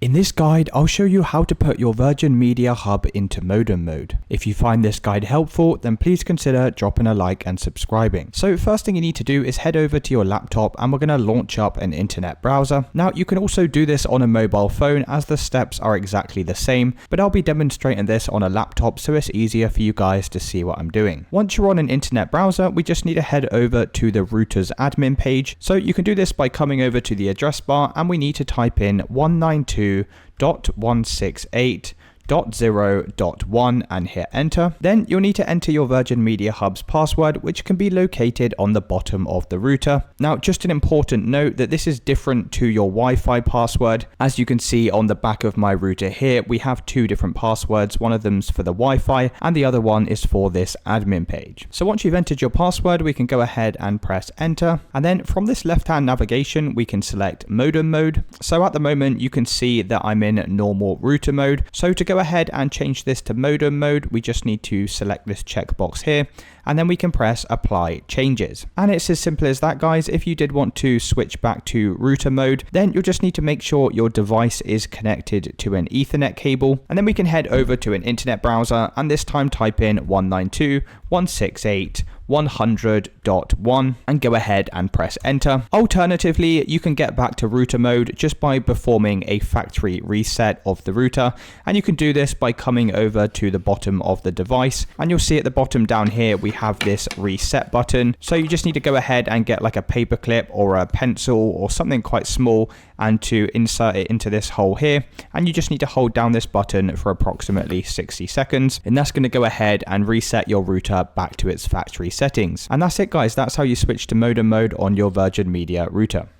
In this guide, I'll show you how to put your Virgin Media Hub into modem mode. If you find this guide helpful, then please consider dropping a like and subscribing. So first thing you need to do is head over to your laptop and we're going to launch up an internet browser. Now you can also do this on a mobile phone as the steps are exactly the same, but I'll be demonstrating this on a laptop so it's easier for you guys to see what I'm doing. Once you're on an internet browser, we just need to head over to the router's admin page. So you can do this by coming over to the address bar and we need to type in 192.168.0.1 and hit enter. Then you'll need to enter your Virgin Media Hub's password, which can be located on the bottom of the router. Now, just an important note that this is different to your Wi-Fi password. As you can see on the back of my router here, we have two different passwords. One of them's for the Wi-Fi and the other one is for this admin page. So once you've entered your password, we can go ahead and press enter. And then from this left-hand navigation, we can select modem mode. So at the moment, you can see that I'm in normal router mode. So to go ahead and change this to modem mode, we just need to select this checkbox here and then we can press apply changes. And it's as simple as that, guys. If you did want to switch back to router mode, then you'll just need to make sure your device is connected to an Ethernet cable, and then we can head over to an internet browser and this time type in 192.168.100.1 and go ahead and press enter. Alternatively, you can get back to router mode just by performing a factory reset of the router, and you can do this by coming over to the bottom of the device and you'll see at the bottom down here we have this reset button. So you just need to go ahead and get like a paper clip or a pencil or something quite small and to insert it into this hole here, and you just need to hold down this button for approximately 60 seconds and that's going to go ahead and reset your router back to its factory settings. And that's it, guys. That's how you switch to modem mode on your Virgin Media router.